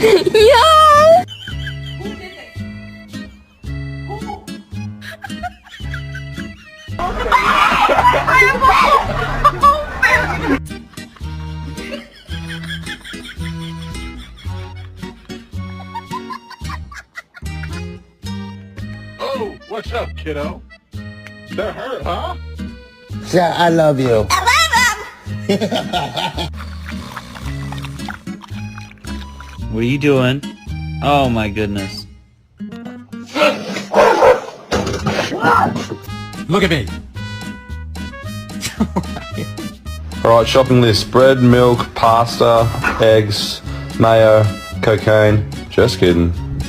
Yeah. Oh, what's up, kiddo? That hurt, huh? Yeah, I love you. What are you doing? Oh my goodness. Look at me. Alright, shopping list. Bread, milk, pasta, eggs, mayo, cocaine. Just kidding.